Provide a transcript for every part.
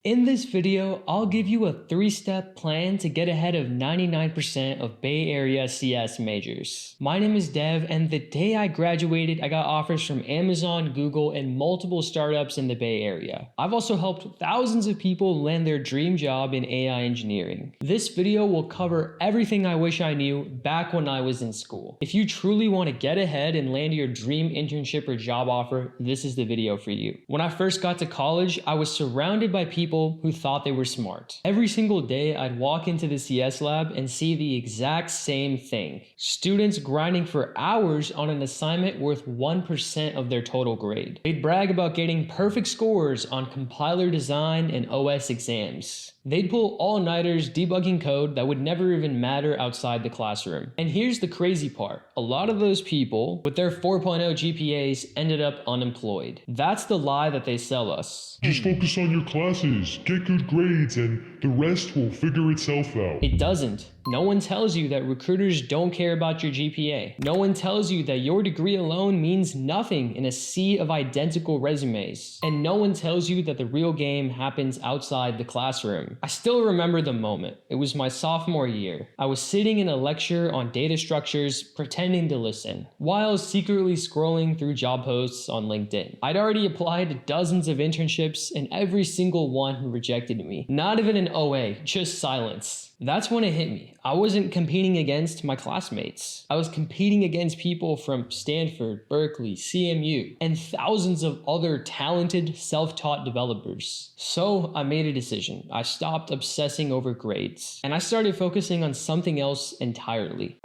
In this video, I'll give you a 3-step plan to get ahead of 99% of Bay Area CS majors. My name is Dev, and the day I graduated, I got offers from Amazon, Google, and multiple startups in the Bay Area. I've also helped thousands of people land their dream job in AI engineering. This video will cover everything I wish I knew back when I was in school. If you truly want to get ahead and land your dream internship or job offer, this is the video for you. When I first got to college, I was surrounded by people who thought they were smart. Every single day, I'd walk into the CS lab and see the exact same thing. Students grinding for hours on an assignment worth 1% of their total grade. They'd brag about getting perfect scores on compiler design and OS exams. They'd pull all-nighters debugging code that would never even matter outside the classroom. And here's the crazy part. A lot of those people with their 4.0 GPAs ended up unemployed. That's the lie that they sell us. Just focus on your classes, get good grades, and the rest will figure itself out. It doesn't. No one tells you that recruiters don't care about your GPA. No one tells you that your degree alone means nothing in a sea of identical resumes. And no one tells you that the real game happens outside the classroom. I still remember the moment. It was my sophomore year. I was sitting in a lecture on data structures, pretending to listen, while secretly scrolling through job posts on LinkedIn. I'd already applied to dozens of internships, and every single one rejected me. Not even an OA, just silence. That's when it hit me. I wasn't competing against my classmates. I was competing against people from Stanford, Berkeley, CMU, and thousands of other talented, self-taught developers. So I made a decision. I stopped obsessing over grades, and I started focusing on something else entirely.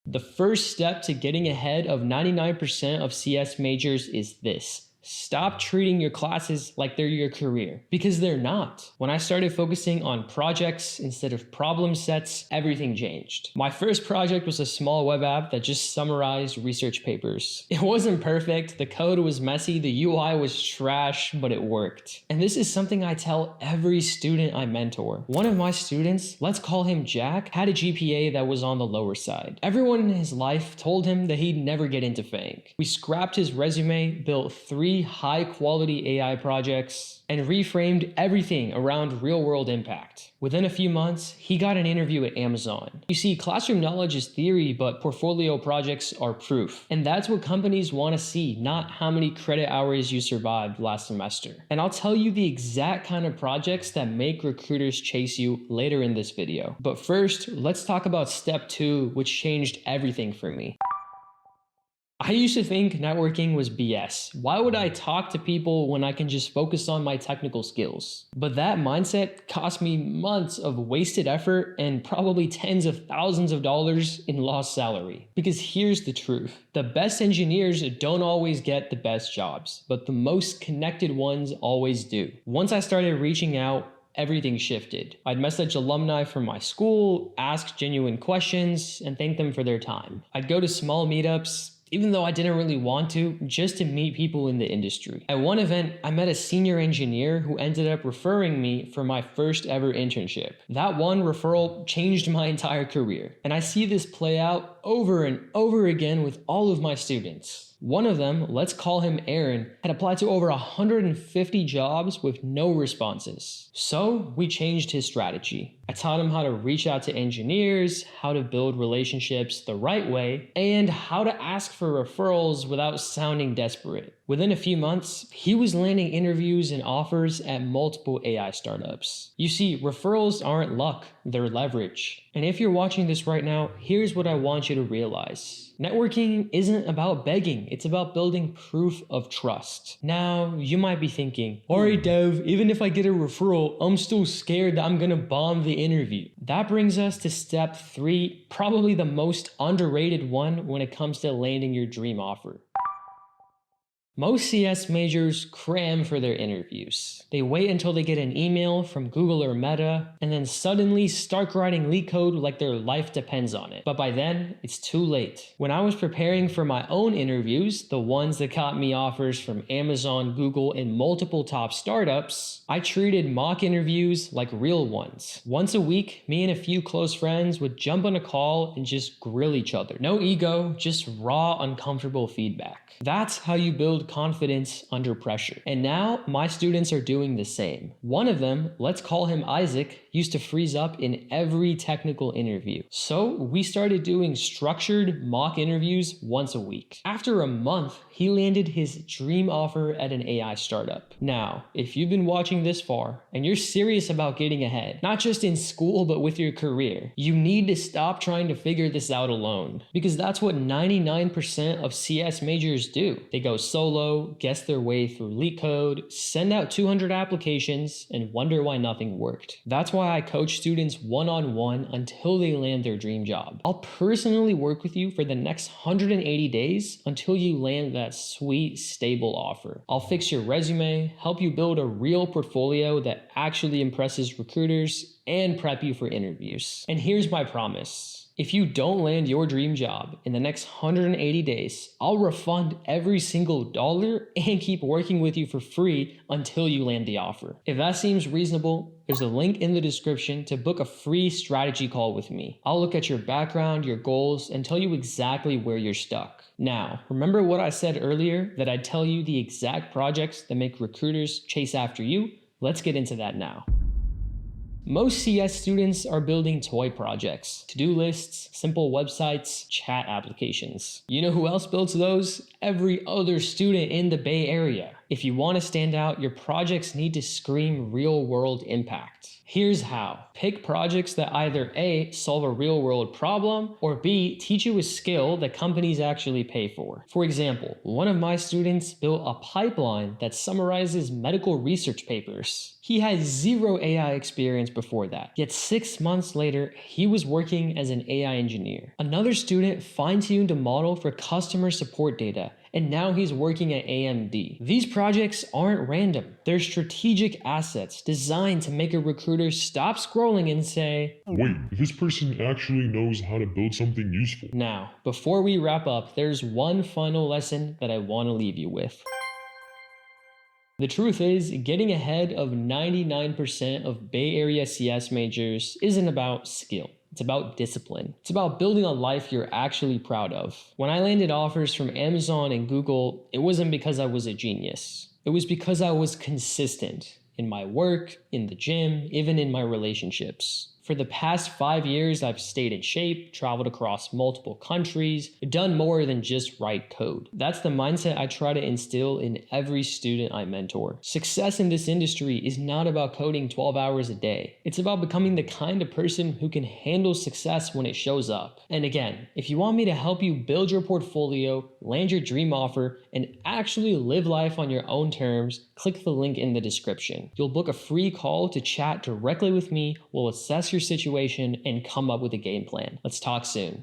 The first step to getting ahead of 99% of CS majors is this. Stop treating your classes like they're your career, because they're not. When I started focusing on projects instead of problem sets, everything changed. My first project was a small web app that just summarized research papers. It wasn't perfect, the code was messy, the UI was trash, but it worked. And this is something I tell every student I mentor. One of my students, let's call him Jack, had a GPA that was on the lower side. Everyone in his life told him that he'd never get into FANG. We scrapped his resume, built 3 high-quality AI projects, and reframed everything around real-world impact. Within a few months, he got an interview at Amazon. You see, classroom knowledge is theory, but portfolio projects are proof. And that's what companies want to see, not how many credit hours you survived last semester. And I'll tell you the exact kind of projects that make recruiters chase you later in this video. But first, let's talk about step 2, which changed everything for me. I used to think networking was BS. Why would I talk to people when I can just focus on my technical skills? But that mindset cost me months of wasted effort and probably tens of thousands of dollars in lost salary. Because here's the truth. The best engineers don't always get the best jobs, but the most connected ones always do. Once I started reaching out, everything shifted. I'd message alumni from my school, ask genuine questions, and thank them for their time. I'd go to small meetups, even though I didn't really want to, just to meet people in the industry. At one event, I met a senior engineer who ended up referring me for my first ever internship. That one referral changed my entire career, and I see this play out over and over again with all of my students. One of them, let's call him Aaron, had applied to over 150 jobs with no responses. So we changed his strategy. I taught him how to reach out to engineers, how to build relationships the right way, and how to ask for referrals without sounding desperate. Within a few months, he was landing interviews and offers at multiple AI startups. You see, referrals aren't luck, they're leverage. And if you're watching this right now, here's what I want you to realize. Networking isn't about begging, it's about building proof of trust. Now, you might be thinking, alright Dev, even if I get a referral, I'm still scared that I'm gonna bomb the interview. That brings us to step 3, probably the most underrated one when it comes to landing your dream offer. Most CS majors cram for their interviews. They wait until they get an email from Google or Meta, and then suddenly start writing leak code like their life depends on it. But by then, it's too late. When I was preparing for my own interviews, the ones that got me offers from Amazon, Google, and multiple top startups, I treated mock interviews like real ones. Once a week, me and a few close friends would jump on a call and just grill each other. No ego, just raw, uncomfortable feedback. That's how you build build confidence under pressure. And now my students are doing the same. One of them, let's call him Isaac, used to freeze up in every technical interview. So we started doing structured mock interviews once a week. After a month, he landed his dream offer at an AI startup. Now, if you've been watching this far and you're serious about getting ahead, not just in school but with your career, you need to stop trying to figure this out alone, because that's what 99% of CS majors do. They go solo, guess their way through LeetCode, send out 200 applications, and wonder why nothing worked. That's why I coach students one-on-one until they land their dream job. I'll personally work with you for the next 180 days until you land that sweet, stable offer. I'll fix your resume, help you build a real portfolio that actually impresses recruiters, and prep you for interviews. And here's my promise. If you don't land your dream job in the next 180 days, I'll refund every single dollar and keep working with you for free until you land the offer. If that seems reasonable, there's a link in the description to book a free strategy call with me. I'll look at your background, your goals, and tell you exactly where you're stuck. Now, remember what I said earlier, that I'd tell you the exact projects that make recruiters chase after you? Let's get into that now. Most CS students are building toy projects, to-do lists, simple websites, chat applications. You know who else builds those? Every other student in the Bay Area. If you want to stand out, your projects need to scream real-world impact. Here's how. Pick projects that either A, solve a real-world problem, or B, teach you a skill that companies actually pay for. For example, one of my students built a pipeline that summarizes medical research papers. He had zero AI experience before that, yet 6 months later, he was working as an AI engineer. Another student fine-tuned a model for customer support data, and now he's working at AMD. These projects aren't random. They're strategic assets designed to make a recruiter stop scrolling and say, Wait, this person actually knows how to build something useful. Now, before we wrap up, there's one final lesson that I want to leave you with. The truth is, getting ahead of 99% of Bay Area CS majors isn't about skill. It's about discipline. It's about building a life you're actually proud of. When I landed offers from Amazon and Google, it wasn't because I was a genius. It was because I was consistent in my work, in the gym, even in my relationships. For the past 5 years, I've stayed in shape, traveled across multiple countries, done more than just write code. That's the mindset I try to instill in every student I mentor. Success in this industry is not about coding 12 hours a day. It's about becoming the kind of person who can handle success when it shows up. And again, if you want me to help you build your portfolio, land your dream offer, and actually live life on your own terms, click the link in the description. You'll book a free call to chat directly with me. We'll assess your situation and come up with a game plan. Let's talk soon.